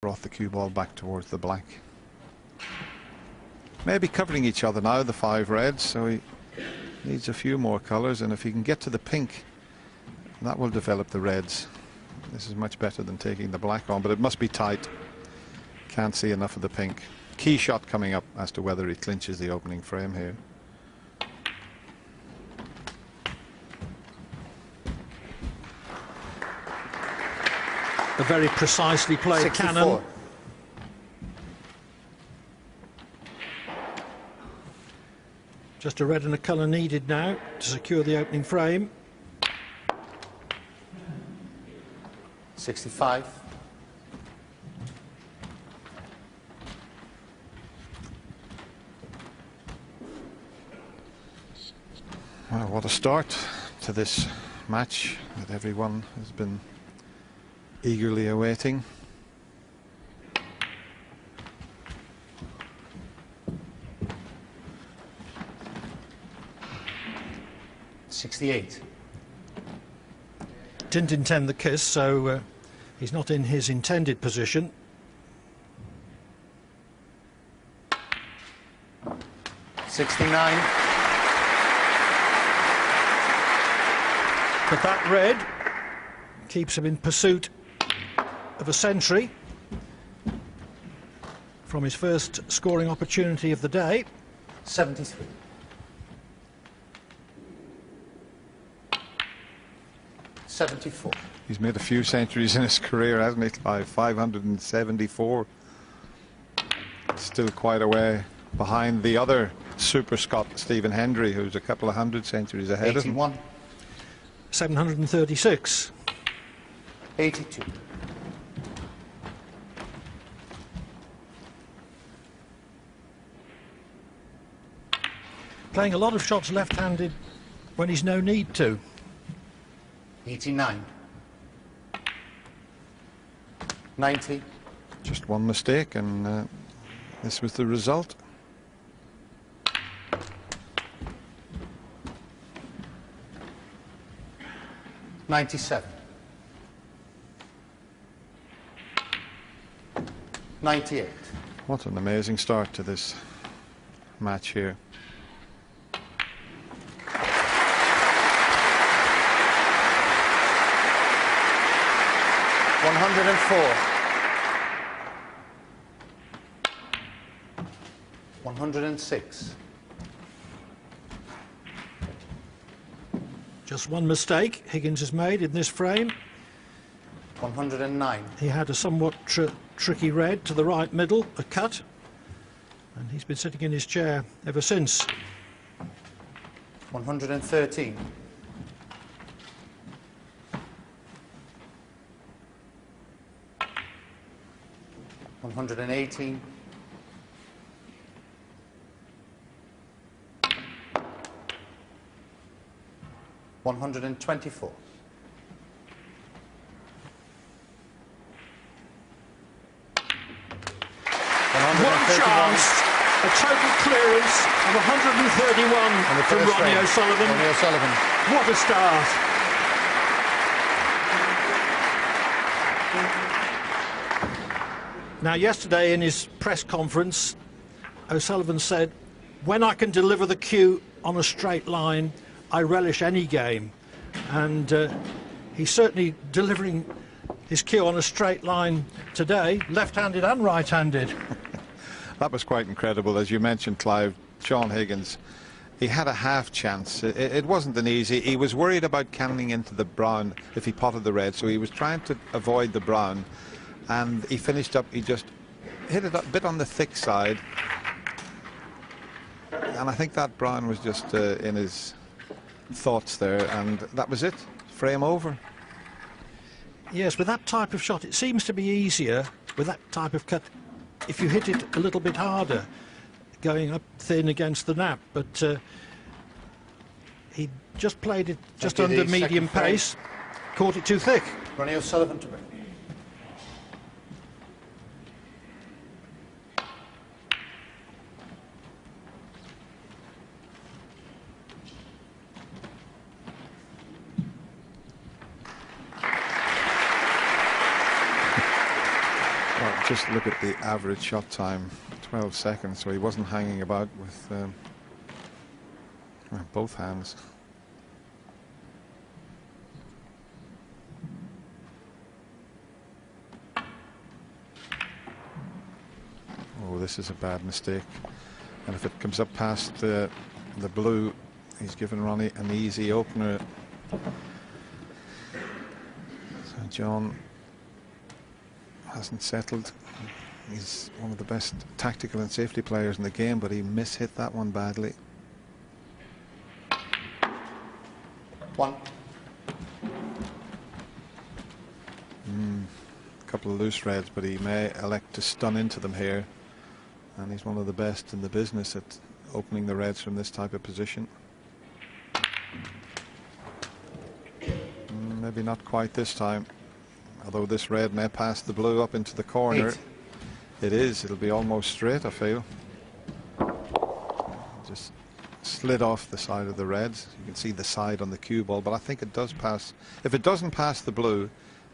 Brought the cue ball back towards the black. Maybe covering each other now, the 5 reds, so he needs a few more colours, and if he can get to the pink, that will develop the reds. This is much better than taking the black on, but it must be tight. Can't see enough of the pink. Key shot coming up as to whether he clinches the opening frame here. A very precisely played 64. cannon. Just a red and a colour needed now to secure the opening frame. 65. Well, what a start to this match that everyone has been eagerly awaiting. '68. Didn't intend the kiss, so he's not in his intended position. '69. But that red keeps him in pursuit of a century from his first scoring opportunity of the day. 73. '74. He's made a few centuries in his career, hasn't he, Clive? 574. Still quite a way behind the other super Scot, Stephen Hendry, who's a couple of 100 centuries ahead of him. 81. 736. 82. Playing a lot of shots left-handed when he's no need to. 89. 90. Just one mistake, and this was the result. 97. 98. What an amazing start to this match here. 104. 106. Just one mistake Higgins has made in this frame. 109. He had a somewhat tricky red to the right middle, a cut, and he's been sitting in his chair ever since. 113. 118. 124. 1 chance, a total clearance of 131 from Ronnie O'Sullivan. Ronnie O'Sullivan. What a start. Now, yesterday in his press conference, O'Sullivan said, "When I can deliver the cue on a straight line, I relish any game." And he's certainly delivering his cue on a straight line today, left-handed and right-handed. That was quite incredible. As you mentioned, Clive, Sean Higgins, he had a half chance. It wasn't an easy. He was worried about cannoning into the brown if he potted the red, so he was trying to avoid the brown, and he finished up, he just hit it a bit on the thick side, and I think that brown was just in his thoughts there, and that was it. Frame over. Yes, with that type of shot, it seems to be easier with that type of cut if you hit it a little bit harder, going up thin against the nap, but he just played it just under medium pace, caught it too thick. Ronnie O'Sullivan to break. Just look at the average shot time, 12 seconds, so he wasn't hanging about with both hands. Oh, this is a bad mistake. And if it comes up past the blue, he's given Ronnie an easy opener. So John hasn't settled. He's one of the best tactical and safety players in the game, but he mishit that one badly. 1. A couple of loose reds, but he may elect to stun into them here. And he's one of the best in the business at opening the reds from this type of position. Maybe not quite this time. Although this red may pass the blue up into the corner. 8. It is. It'll be almost straight, I feel. Just slid off the side of the reds. You can see the side on the cue ball, but I think it does pass. If it doesn't pass the blue,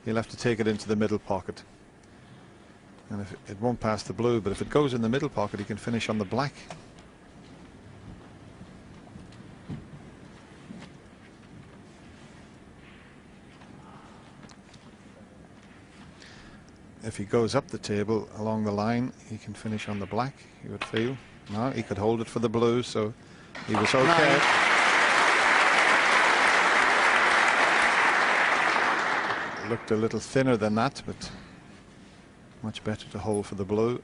he'll have to take it into the middle pocket. And if it won't pass the blue, but if it goes in the middle pocket, he can finish on the black. If he goes up the table along the line, he can finish on the black, you would feel. No, he could hold it for the blue, so he was okay. 9. Looked a little thinner than that, but much better to hold for the blue.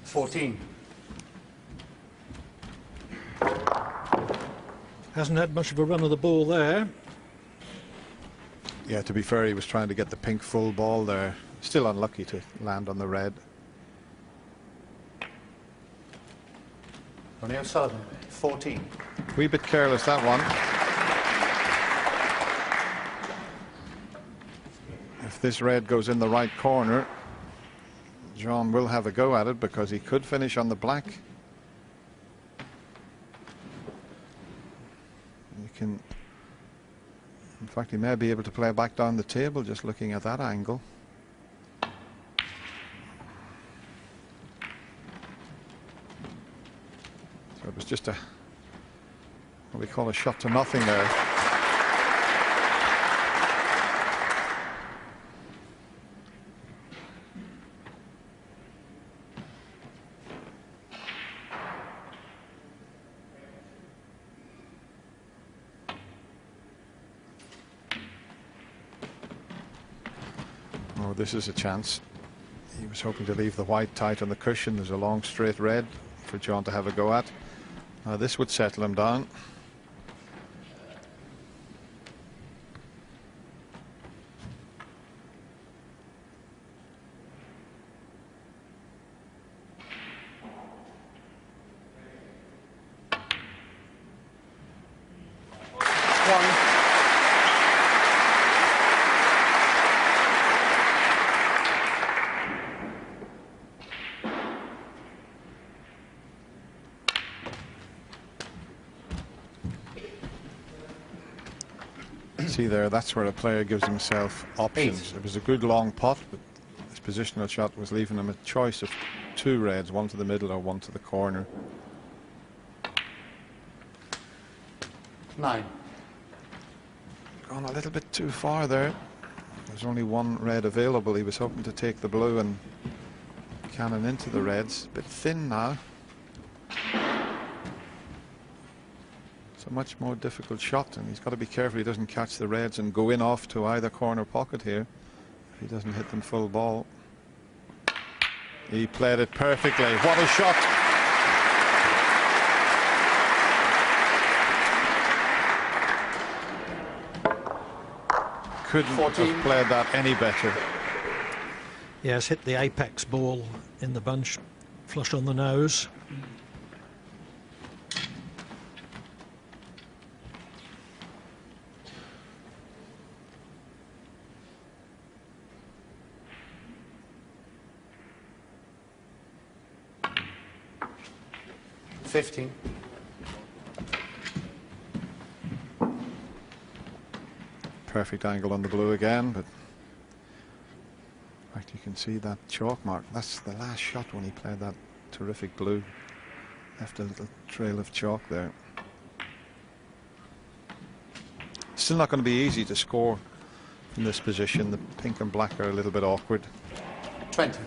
$14. Hasn't had much of a run of the ball there. Yeah, to be fair, he was trying to get the pink full ball there. Still unlucky to land on the red. Ronnie O'Sullivan, 14. Wee bit careless, that one. If this red goes in the right corner, John will have a go at it because he could finish on the black. You can, in fact, he may be able to play back down the table just looking at that angle. So it was just what we call a shot to nothing there. Oh, this is a chance. He was hoping to leave the white tight on the cushion. There's a long straight red for John to have a go at. This would settle him down. See there, that's where a player gives himself options. 8. It was a good long pot, but his positional shot was leaving him a choice of 2 reds, one to the middle or one to the corner. 9. Gone a little bit too far there. There's only 1 red available. He was hoping to take the blue and cannon into the reds. A bit thin now. A much more difficult shot, and he's got to be careful he doesn't catch the reds and go in off to either corner pocket here if he doesn't hit them full ball. He played it perfectly. What a shot! Couldn't 14. have played that any better. Yes, hit the apex ball in the bunch, flush on the nose. perfect angle on the blue again, but in fact you can see that chalk mark. That's the last shot when he played that terrific blue. Left a little trail of chalk there. Still not going to be easy to score from this position. The pink and black are a little bit awkward. 20.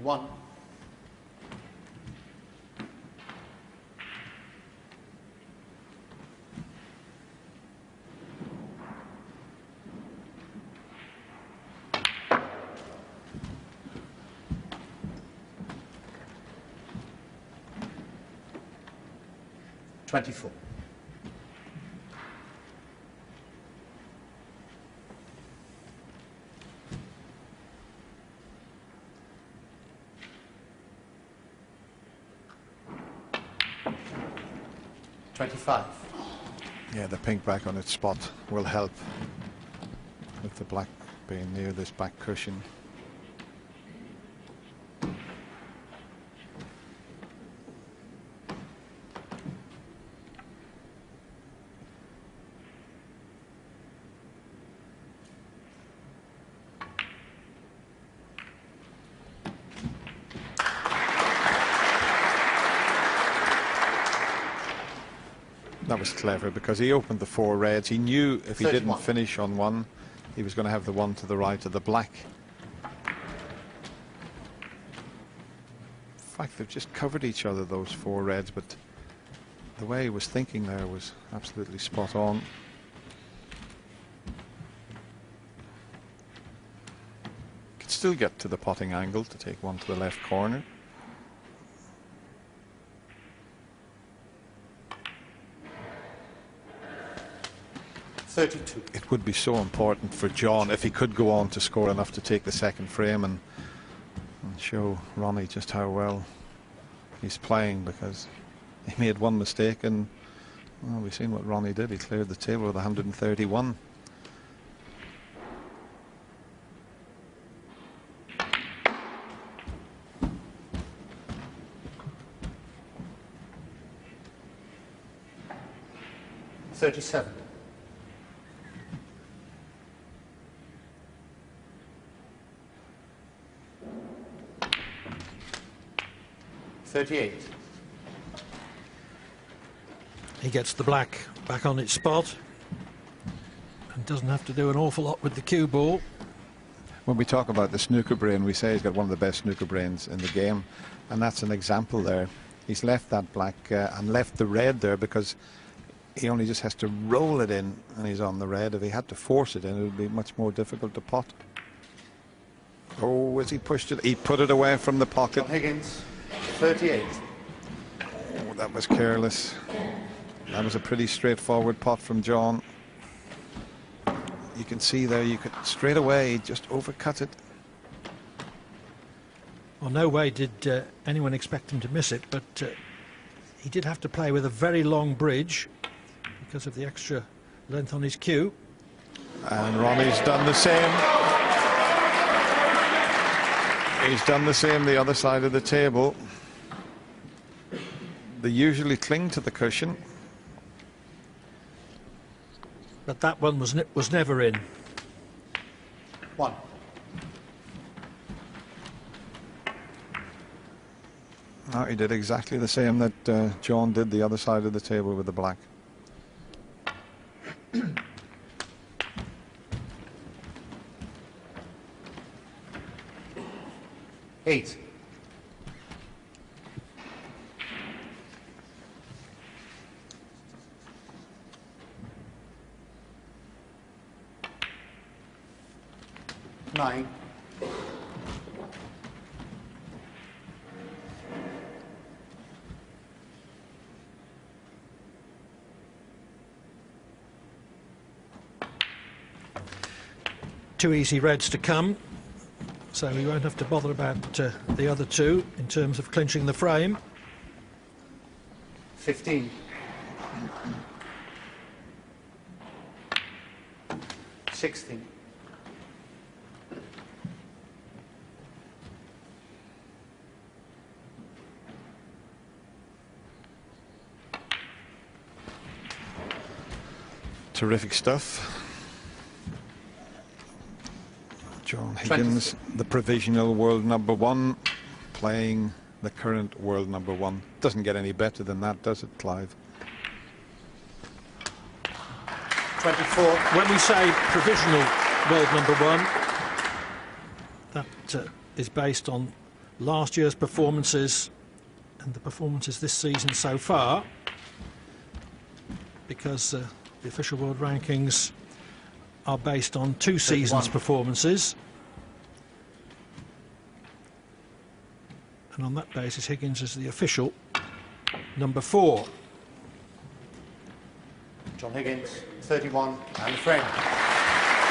One. $24. 25. Yeah, the pink back on its spot will help with the black being near this back cushion. That was clever because he opened the 4 reds. He knew if he 31. didn't finish on one, he was going to have the one to the right of the black. In fact, they've just covered each other, those 4 reds, but the way he was thinking there was absolutely spot on. Could still get to the potting angle to take one to the left corner. It would be so important for John if he could go on to score enough to take the second frame and show Ronnie just how well he's playing, because he made one mistake and, well, we've seen what Ronnie did. He cleared the table with 131. $37. 38. He gets the black back on its spot and doesn't have to do an awful lot with the cue ball. When we talk about the snooker brain, we say he's got one of the best snooker brains in the game, and that's an example there. He's left that black and left the red there because he only just has to roll it in and he's on the red. If he had to force it in, it would be much more difficult to pot. Oh, as he pushed it, he put it away from the pocket. John Higgins, 38. Oh, that was careless. That was a pretty straightforward pot from John. You can see there, you could straight away just overcut it. Well, no way did anyone expect him to miss it, but he did have to play with a very long bridge because of the extra length on his cue. And Ronnie's done the same. He's done the same the other side of the table. They usually cling to the cushion, but that one was never in. 1. No, he did exactly the same that John did the other side of the table with the black. $8. 9. two easy reds to come, so he won't have to bother about the other two in terms of clinching the frame. 15. 16. Terrific stuff. John Higgins, the provisional world number one, playing the current world number one. Doesn't get any better than that, does it, Clive? 24. When we say provisional world number one, that is based on last year's performances and the performances this season so far, because the official world rankings are based on two seasons' performances. And on that basis, Higgins is the official number 4. John Higgins, 31, and the frame.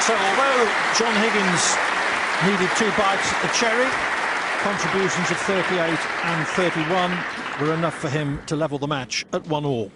So although John Higgins needed 2 bites at the cherry, contributions of 38 and 31 were enough for him to level the match at 1-1.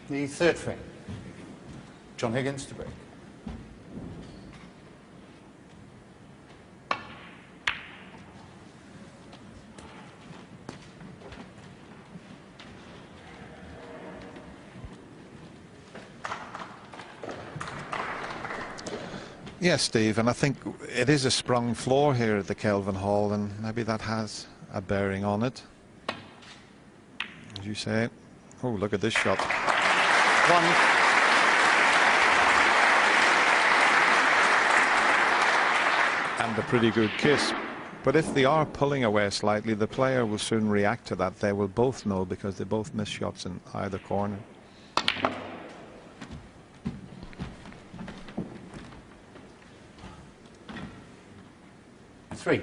The third frame. John Higgins to break. Yes, Steve, and I think it is a sprung floor here at the Kelvin Hall, and maybe that has a bearing on it. As you say, oh, look at this shot. 1. And a pretty good kiss. But if they are pulling away slightly, the player will soon react to that. They will both know, because they both miss shots in either corner. Three.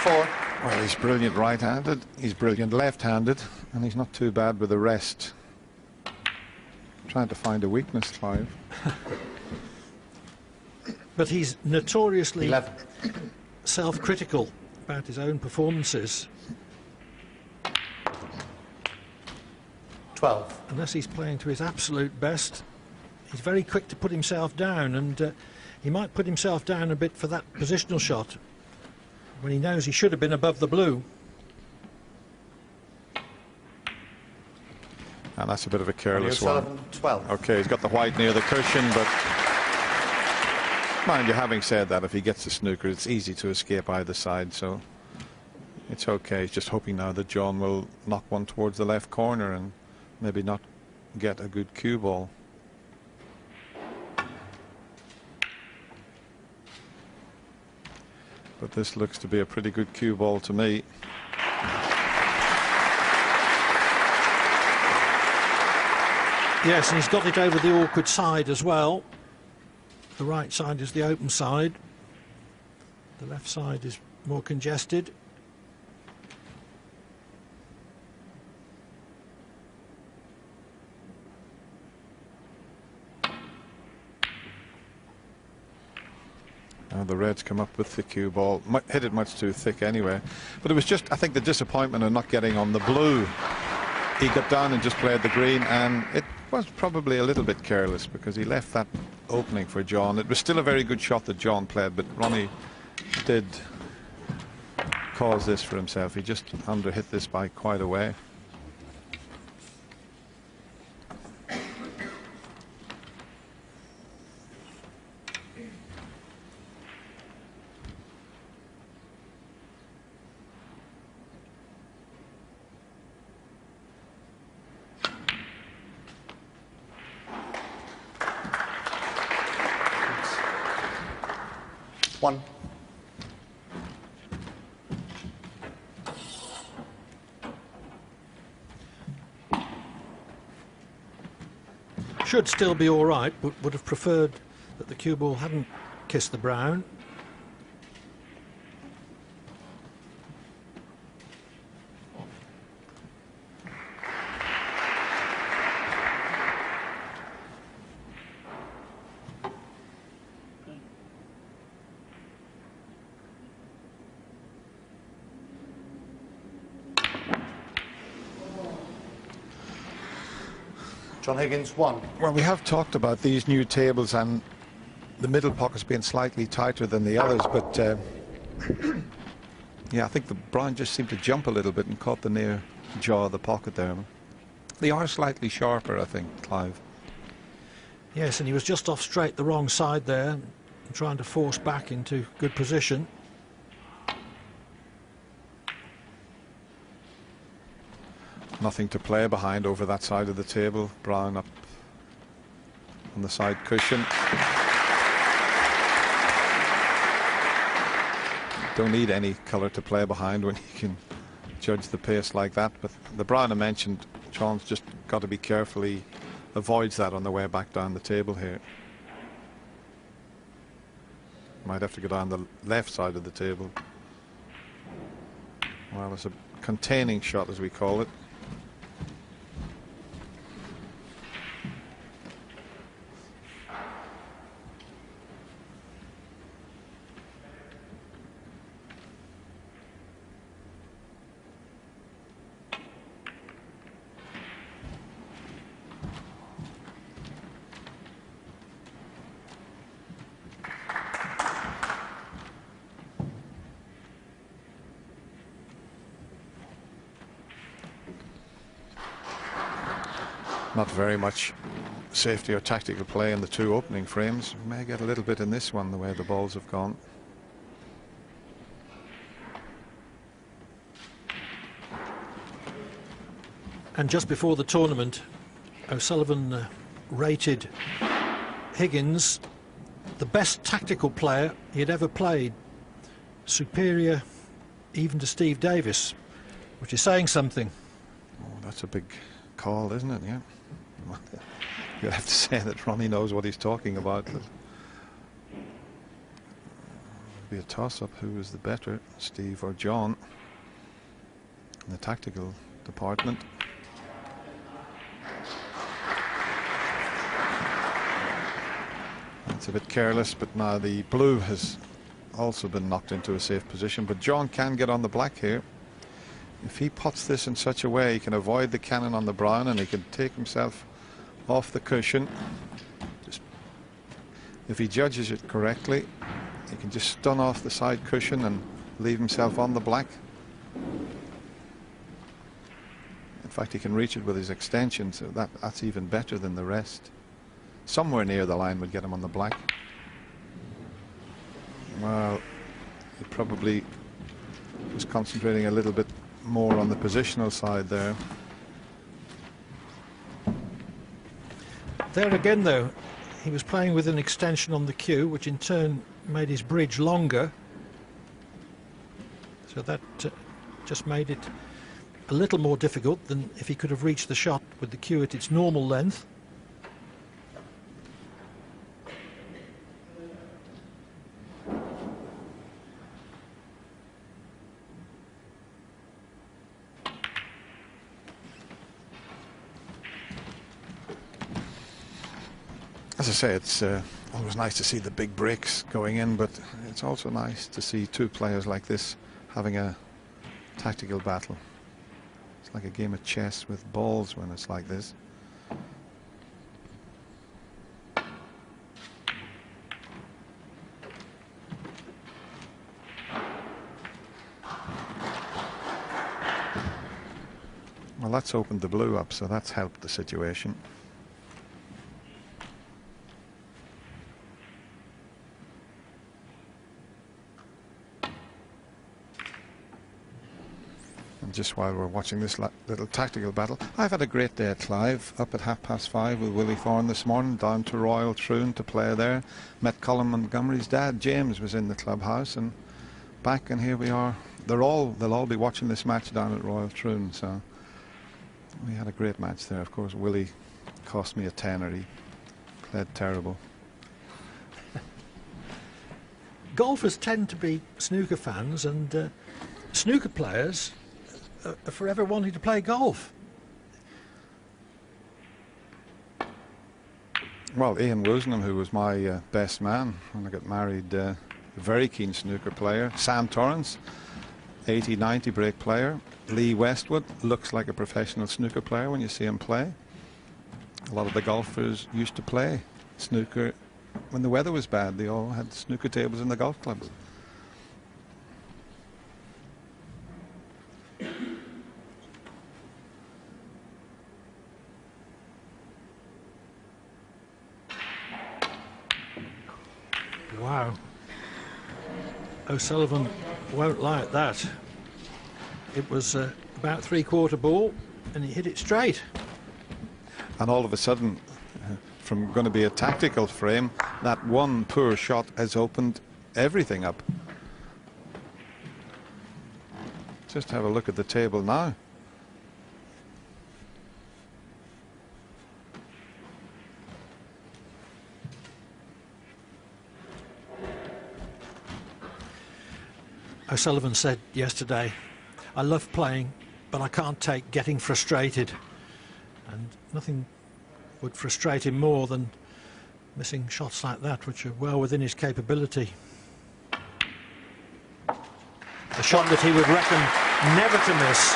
4. Well, he's brilliant right-handed, he's brilliant left-handed, and he's not too bad with the rest. Trying to find a weakness, Clive. But he's notoriously 11. self-critical about his own performances. 12. Unless he's playing to his absolute best, he's very quick to put himself down, and he might put himself down a bit for that positional shot when he knows he should have been above the blue. And that's a bit of a careless Ronnie one. O'Sullivan, 12. Okay, he's got the white near the cushion, but mind you, having said that, if he gets the snooker, it's easy to escape either side, so it's okay. He's just hoping now that John will knock one towards the left corner and maybe not get a good cue ball. But this looks to be a pretty good cue ball to me. Yes, and he's got it over the awkward side as well. The right side is the open side. The left side is more congested. The reds come up with the cue ball. Hit it much too thick anyway. But it was just, I think, the disappointment of not getting on the blue. He got down and just played the green, and it was probably a little bit careless because he left that opening for John. It was still a very good shot that John played, but Ronnie did cause this for himself. He just underhit this by quite a way. One. Should still be all right, but would have preferred that the cue ball hadn't kissed the brown. John Higgins, 1. Well, we have talked about these new tables and the middle pockets being slightly tighter than the others, but yeah, I think the brown just seemed to jump a little bit and caught the near jaw of the pocket there. They are slightly sharper, I think, Clive. Yes, and he was just off straight the wrong side there, trying to force back into good position. Nothing to play behind over that side of the table. Brown up on the side cushion. Don't need any colour to play behind when you can judge the pace like that. But the brown I mentioned, John's just got to be careful he avoids that on the way back down the table here. Might have to go down the left side of the table. Well, it's a containing shot, as we call it. Not very much safety or tactical play in the two opening frames. May get a little bit in this one, the way the balls have gone. And just before the tournament, O'Sullivan rated Higgins the best tactical player he had ever played, superior even to Steve Davis, which is saying something. Oh, that's a big call, isn't it? Yeah. You'll have to say that Ronnie knows what he's talking about. But it'll be a toss-up. Who is the better, Steve or John, in the tactical department? It's a bit careless, but now the blue has also been knocked into a safe position. But John can get on the black here. If he puts this in such a way, he can avoid the cannon on the brown and he can take himself off the cushion. Just, if he judges it correctly, he can just stun off the side cushion and leave himself on the black. In fact, he can reach it with his extension, so that's even better than the rest. Somewhere near the line would get him on the black. Well, he probably was concentrating a little bit more on the positional side there. There again, though, he was playing with an extension on the cue, which in turn made his bridge longer. So that just made it a little more difficult than if he could have reached the shot with the cue at its normal length. As I say, it's always nice to see the big breaks going in, but it's also nice to see two players like this having a tactical battle. It's like a game of chess with balls when it's like this. Well, that's opened the blue up, so that's helped the situation. And just while we're watching this little tactical battle, I've had a great day at Clive, up at 5:30 with Willie Thorne this morning, down to Royal Troon to play there. Met Colin Montgomery's dad, James, was in the clubhouse, and back, and here we are. They'll all be watching this match down at Royal Troon, so we had a great match there. Of course, Willie cost me a tenner. He played terrible. Golfers tend to be snooker fans, and snooker players are forever wanting to play golf. Well, Ian Woosnam, who was my best man when I got married, a very keen snooker player. Sam Torrance, 80, 90 break player. Lee Westwood looks like a professional snooker player when you see him play. A lot of the golfers used to play snooker when the weather was bad. They all had snooker tables in the golf clubs. Wow. O'Sullivan won't like that. It was about 3/4 ball, and he hit it straight. And all of a sudden, from going to be a tactical frame, that one poor shot has opened everything up. Just have a look at the table now. O'Sullivan said yesterday, "I love playing, but I can't take getting frustrated." And nothing would frustrate him more than missing shots like that, which are well within his capability. A shot that he would reckon never to miss.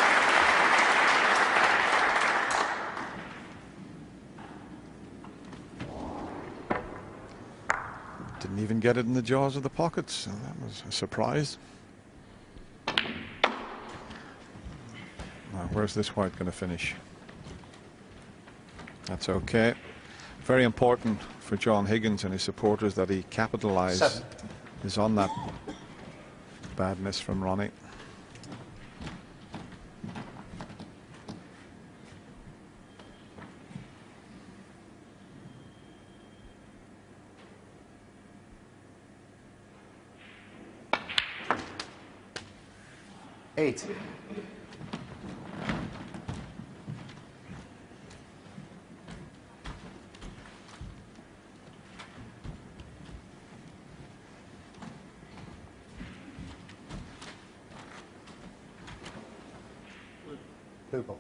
Didn't even get it in the jaws of the pockets, so that was a surprise. Now, where's this white going to finish? That's okay. Very important for John Higgins and his supporters that he capitalise is on that bad miss from Ronnie. Eight. Blue ball.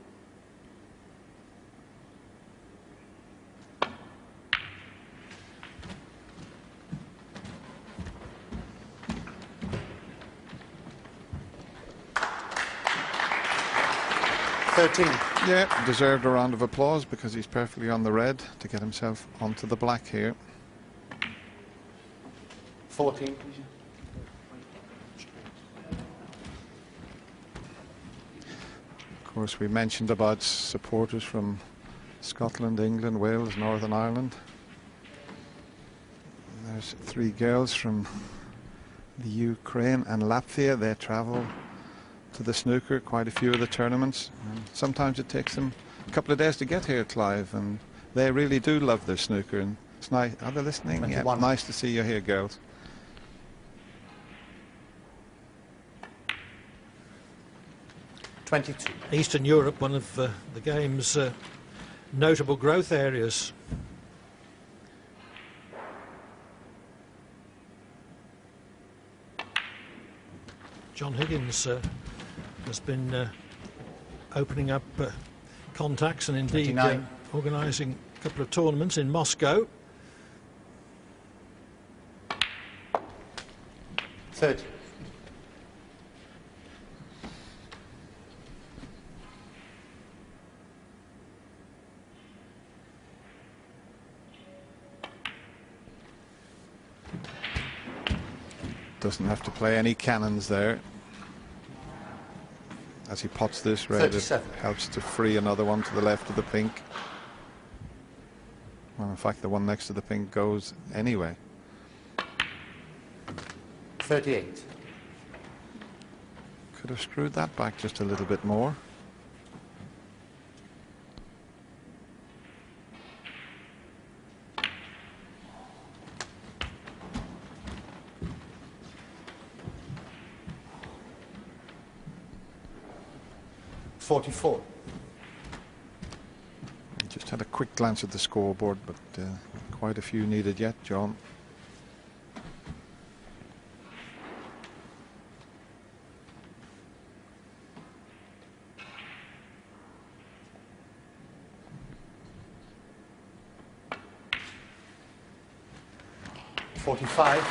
Yeah, deserved a round of applause because he's perfectly on the red to get himself onto the black here. 14. Of course, we mentioned about supporters from Scotland, England, Wales, Northern Ireland. There's 3 girls from the Ukraine and Latvia. They travel to the snooker, quite a few of the tournaments. And sometimes it takes them a couple of days to get here, Clive, and they really do love their snooker. And it's nice. Are they listening? 21. Yeah, nice to see you here, girls. Eastern Europe, one of the game's notable growth areas. John Higgins has been opening up contacts and indeed organising a couple of tournaments in Moscow. 30. Doesn't have to play any cannons there. As he pots this red, 37. it helps to free another one to the left of the pink. Well, in fact, the one next to the pink goes anyway. 38. Could have screwed that back just a little bit more. $44. Just had a quick glance at the scoreboard, but quite a few needed yet, John. $45.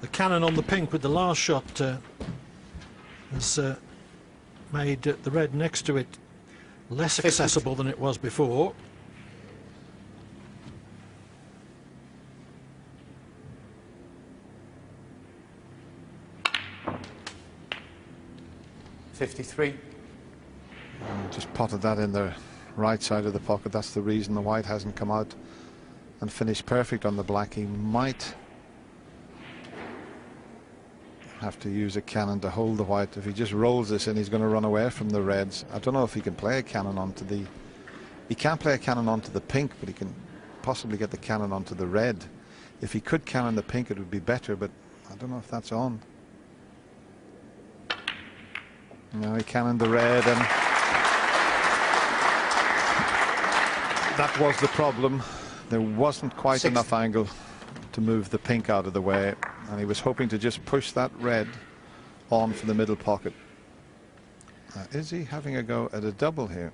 The cannon on the pink with the last shot has made the red next to it less accessible than it was before. $53. Just potted that in the right side of the pocket. That's the reason the white hasn't come out and finished perfect on the black. He might have to use a cannon to hold the white. If he just rolls this in, he's going to run away from the reds. I don't know if he can play a cannon onto the... He can't play a cannon onto the pink, but he can possibly get the cannon onto the red. If he could cannon the pink, it would be better, but I don't know if that's on. No, he cannoned the red, and that was the problem. There wasn't quite 60. enough angle to move the pink out of the way, and he was hoping to just push that red on for the middle pocket. Is he having a go at a double here?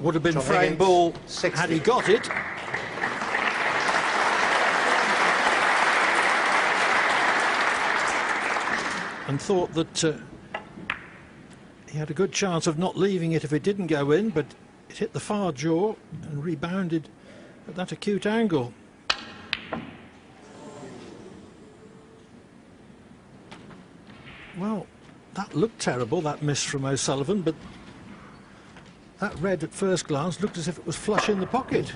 Would have been John frame Higgins, ball 60. had he got it. And thought that he had a good chance of not leaving it if it didn't go in, but it hit the far jaw and rebounded at that acute angle. Well, that looked terrible, that miss from O'Sullivan, but that red at first glance looked as if it was flush in the pocket.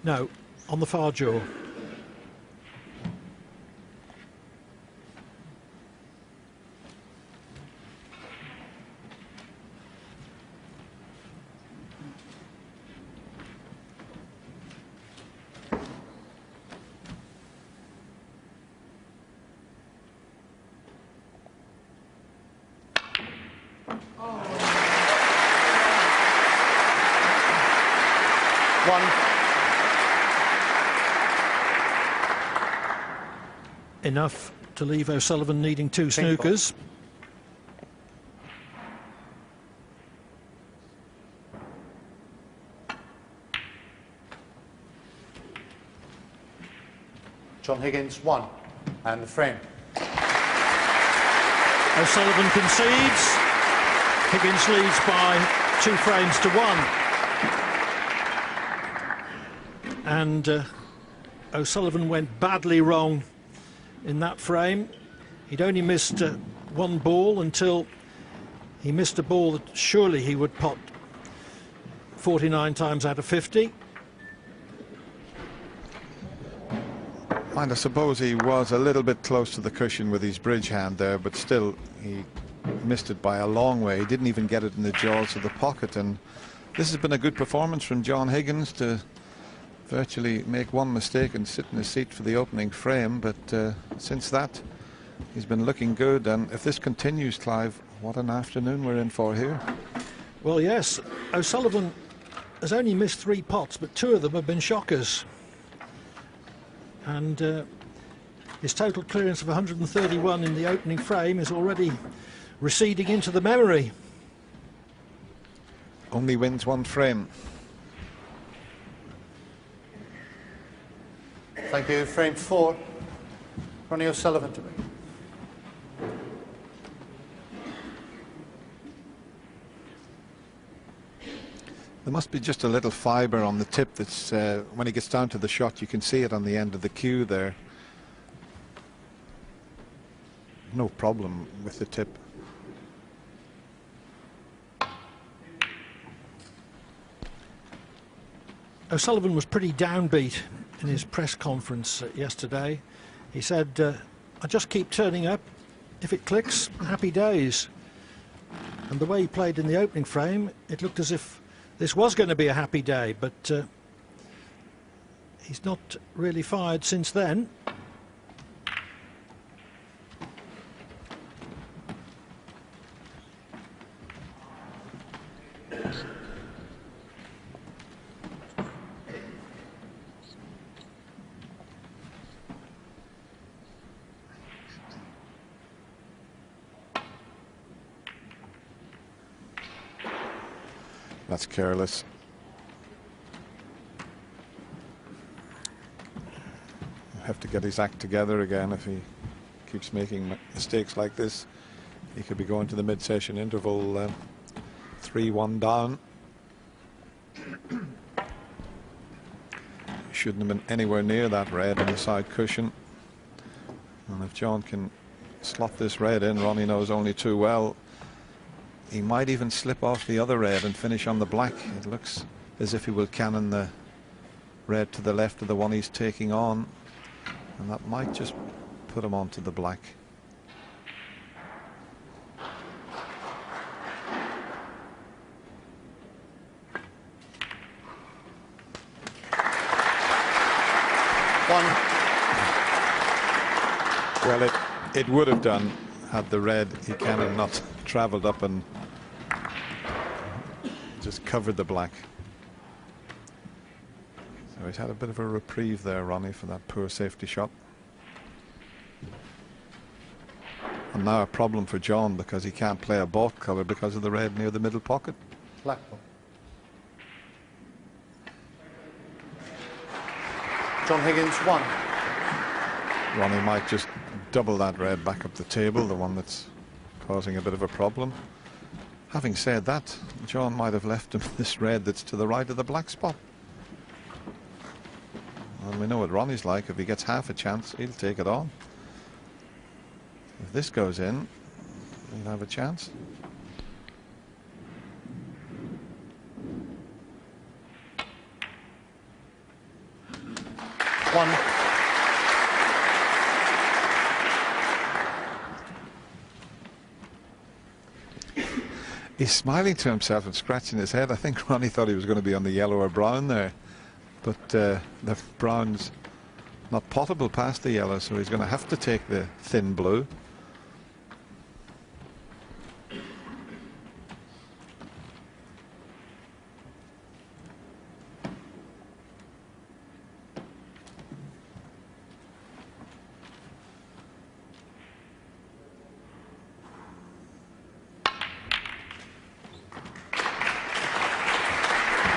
No, on the far jaw. Enough to leave O'Sullivan needing two snookers. John Higgins 1 and the frame. O'Sullivan concedes. Higgins leads by 2 frames to 1. And O'Sullivan went badly wrong in that frame. He'd only missed one ball until he missed a ball that surely he would pot 49 times out of 50. And I suppose he was a little bit close to the cushion with his bridge hand there, but still he missed it by a long way. He didn't even get it in the jaws of the pocket, and this has been a good performance from John Higgins to virtually make one mistake and sit in his seat for the opening frame, but since that he's been looking good. And if this continues, Clive, what an afternoon we're in for here. Well, yes, O'Sullivan has only missed 3 pots, but 2 of them have been shockers. And His total clearance of 131 in the opening frame is already receding into the memory. Only wins one frame. Thank you. Frame 4. Ronnie O'Sullivan to me. There must be just a little fibre on the tip that's, when he gets down to the shot, you can see it on the end of the cue there. No problem with the tip. O'Sullivan was pretty downbeat in his press conference yesterday. He said, I just keep turning up. If it clicks, happy days. And the way he played in the opening frame, it looked as if this was going to be a happy day, but he's not really fired since then. That's careless. He'll have to get his act together again if he keeps making mistakes like this. He could be going to the mid-session interval 3-1 down. Shouldn't have been anywhere near that red on the side cushion. And if John can slot this red in, Ronnie knows only too well, he might even slip off the other red and finish on the black. It looks as if he will cannon the red to the left of the one he's taking on, and that might just put him onto the black. One. Well, it would have done had the red he cannon not travelled up and just covered the black. So he's had a bit of a reprieve there, Ronnie, for that poor safety shot. And now a problem for John, because he can't play a baulk colour because of the red near the middle pocket. Black ball. John Higgins 1. Ronnie might just double that red back up the table, the one that's causing a bit of a problem. Having said that, John might have left him this red that's to the right of the black spot. And we know what Ronnie's like. If he gets half a chance, he'll take it on. If this goes in, he'll have a chance. One. He's smiling to himself and scratching his head. I think Ronnie thought he was going to be on the yellow or brown there, but the brown's not potable past the yellow, so he's going to have to take the thin blue.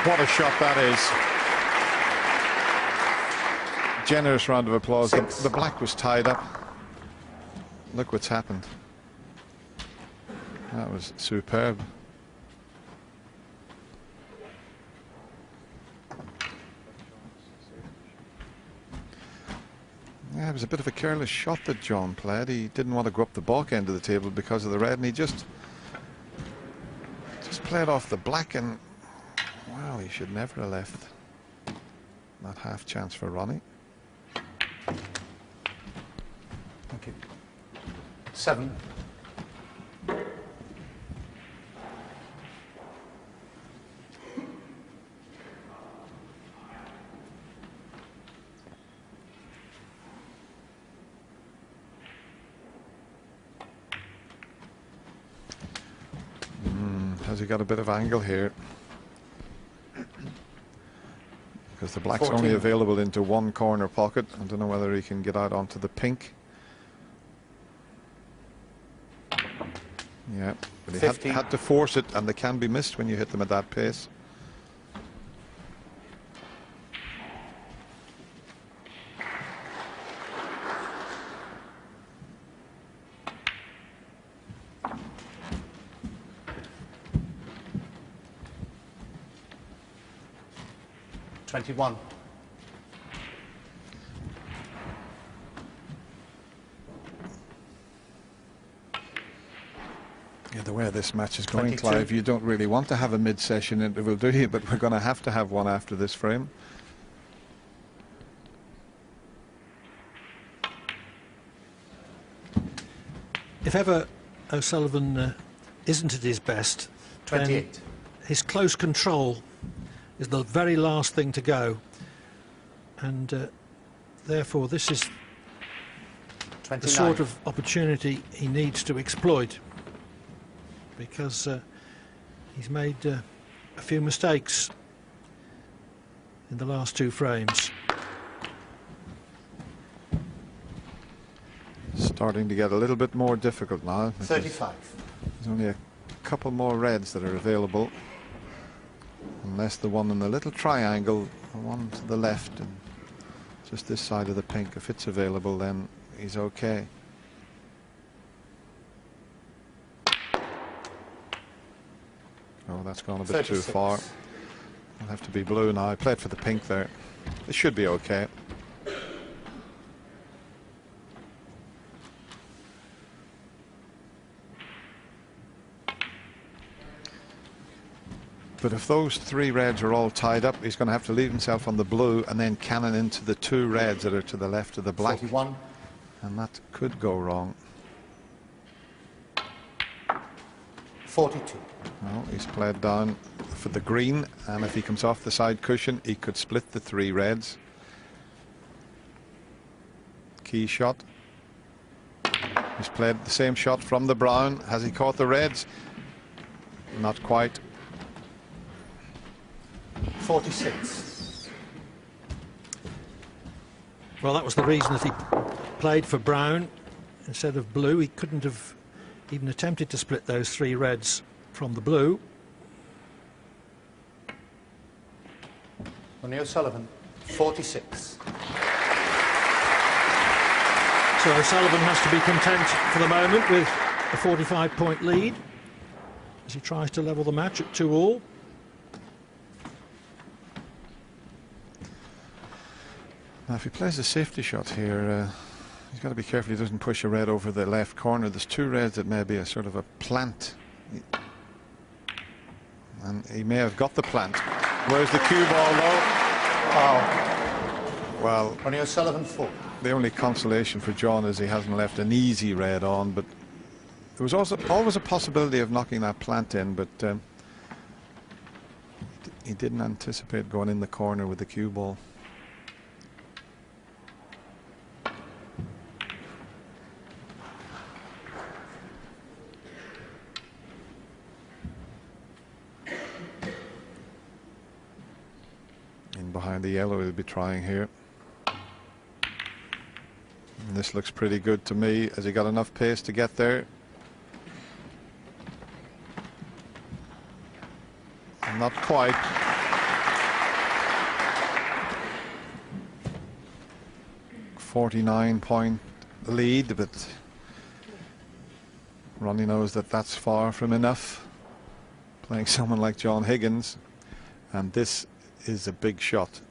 What a shot that is. Generous round of applause. The black was tied up. Look what's happened. That was superb. Yeah, it was a bit of a careless shot that John played. He didn't want to go up the baulk end of the table because of the red, and he just played off the black, and well, he should never have left that half chance for Ronnie. Thank you. 7. Has he got a bit of angle here? because the black's 14. only available into one corner pocket. I don't know whether he can get out onto the pink. Yeah, but he 15. had to force it, and they can be missed when you hit them at that pace. $21. Yeah, the way this match is going, 22. Clive, you don't really want to have a mid-session interval, do you? But we're going to have one after this frame. If ever O'Sullivan isn't at his best, 28. his close control is the very last thing to go, and therefore this is 29. the sort of opportunity he needs to exploit, because he's made a few mistakes in the last two frames. Starting to get a little bit more difficult now. 35. There's only a couple more reds that are available, unless the one in the little triangle, the one to the left and just this side of the pink, if it's available, then he's okay. Oh, that's gone a bit 36. too far. I'll have to be blue now. I played for the pink there. It should be okay. But if those three reds are all tied up, he's going to have to leave himself on the blue and then cannon into the two reds that are to the left of the black. 41. And that could go wrong. 42. Well, he's played down for the green, and if he comes off the side cushion, he could split the three reds. Key shot. He's played the same shot from the brown. Has he caught the reds? Not quite. 46. Well, that was the reason that he played for brown instead of blue. He couldn't have even attempted to split those three reds from the blue. Ronnie O'Sullivan, 46. So O'Sullivan has to be content for the moment with a 45-point lead as he tries to level the match at 2-all. Now, if he plays a safety shot here, he's got to be careful he doesn't push a red over the left corner. There's two reds that may be a sort of a plant. And he may have got the plant. Where's the cue ball, though? Oh. Well, Ronnie O'Sullivan, 4. the only consolation for John is he hasn't left an easy red on, but there was also always a possibility of knocking that plant in, but he didn't anticipate going in the corner with the cue ball. In behind the yellow, he'll be trying here. And this looks pretty good to me. Has he got enough pace to get there? Not quite. .49 lead, but Ronnie knows that that's far from enough. Playing someone like John Higgins, and this is a big shot.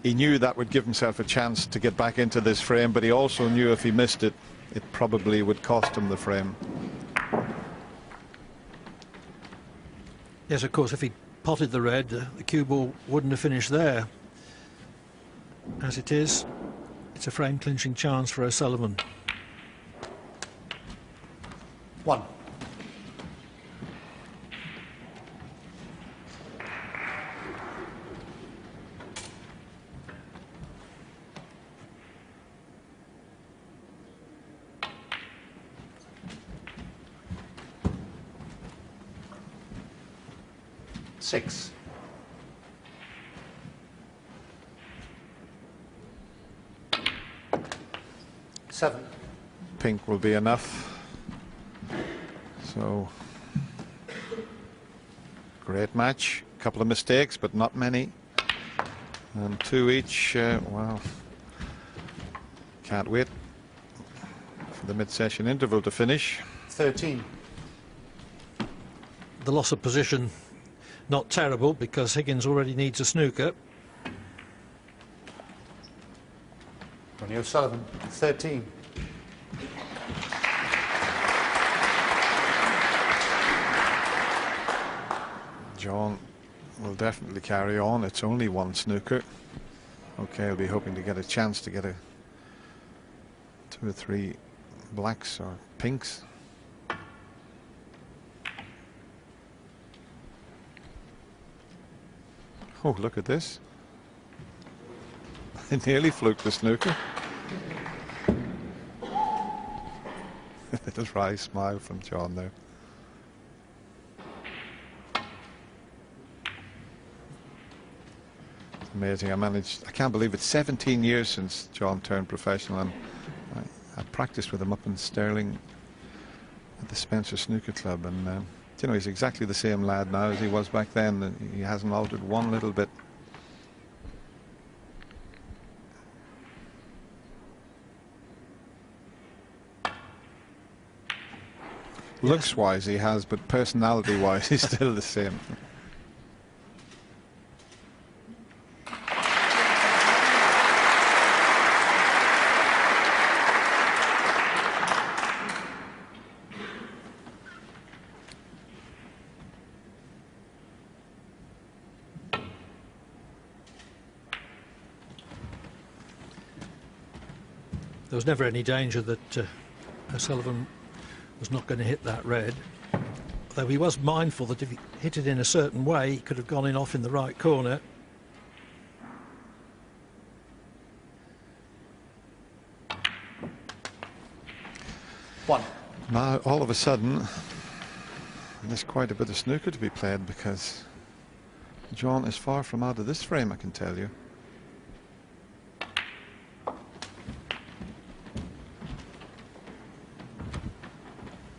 He knew that would give himself a chance to get back into this frame, but he also knew if he missed it, it probably would cost him the frame. Yes, of course, if he potted the red, the cue ball wouldn't have finished there. As it is, it's a frame clinching chance for O'Sullivan. 1. 6. Seven. Pink will be enough. So, great match. A couple of mistakes, but not many. And 2 each. Well, can't wait for the mid-session interval to finish. 13. The loss of position not terrible because Higgins already needs a snooker. Ronnie O'Sullivan, 13. John will definitely carry on. It's only 1 snooker. Okay, I'll be hoping to get a chance to get 2 or 3 blacks or pinks. Oh, look at this. I nearly fluked the snooker. Little wry smile from John there. It's amazing. I can't believe it's 17 years since John turned professional, and I practiced with him up in Stirling at the Spencer Snooker Club, and you know, he's exactly the same lad now as he was back then, and he hasn't altered one little bit. Yes. Looks-wise he has, but personality-wise he's still the same. There was never any danger that O'Sullivan was not going to hit that red, though he was mindful that if he hit it in a certain way he could have gone in off in the right corner. One. Now all of a sudden there's quite a bit of snooker to be played, because John is far from out of this frame, I can tell you.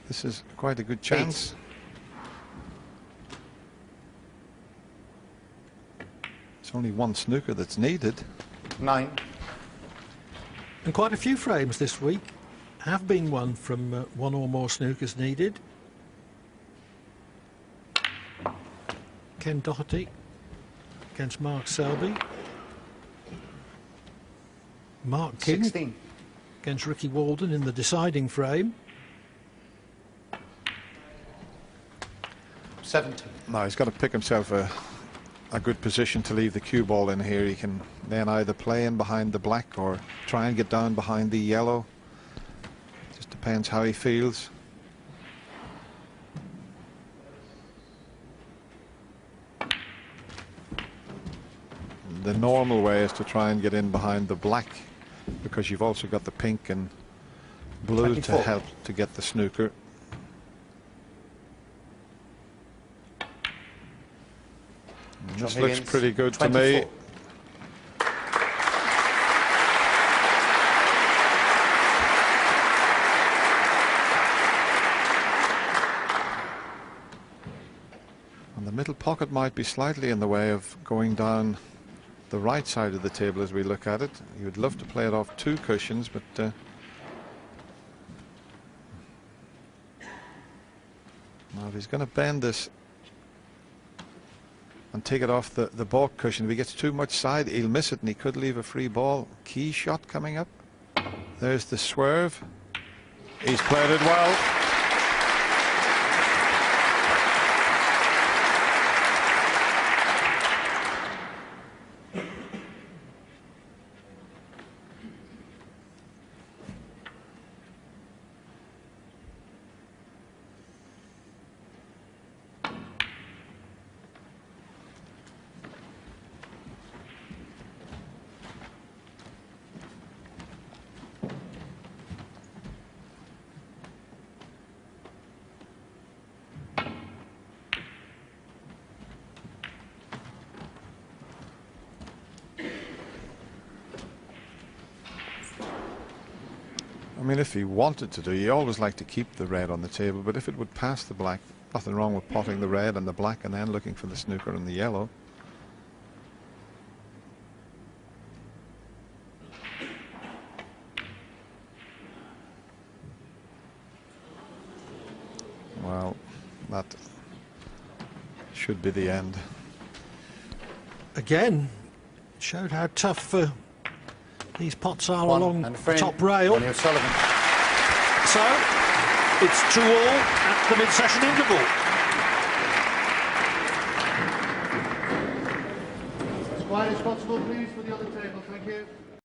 This is quite a good chance. 8. It's only 1 snooker that's needed. 9. And quite a few frames this week have been won from 1 or more snookers needed. Ken Doherty against Mark Selby. Mark King 16. against Ricky Walden in the deciding frame. 17. Now he's got to pick himself a good position to leave the cue ball in here. He can then either play in behind the black or try and get down behind the yellow. Just depends how he feels. The normal way is to try and get in behind the black, because you've also got the pink and blue 24. to help to get the snooker. This looks pretty good 24. to me. And the middle pocket might be slightly in the way of going down the right side of the table as we look at it. You would love to play it off 2 cushions, but now if he's going to bend this and take it off the baulk cushion, if he gets too much side he'll miss it and he could leave a free ball. Key shot coming up. There's the swerve. He's played it well. I mean, if he wanted to do, he always liked to keep the red on the table, but if it would pass the black, nothing wrong with potting the red and the black and then looking for the snooker and the yellow. Well, that should be the end. Again, showed how tough these pots are One along and the frame, top rail. Ronnie O'Sullivan. So, it's 2-all at the mid-session interval. As quiet as possible, please, for the other table. Thank you.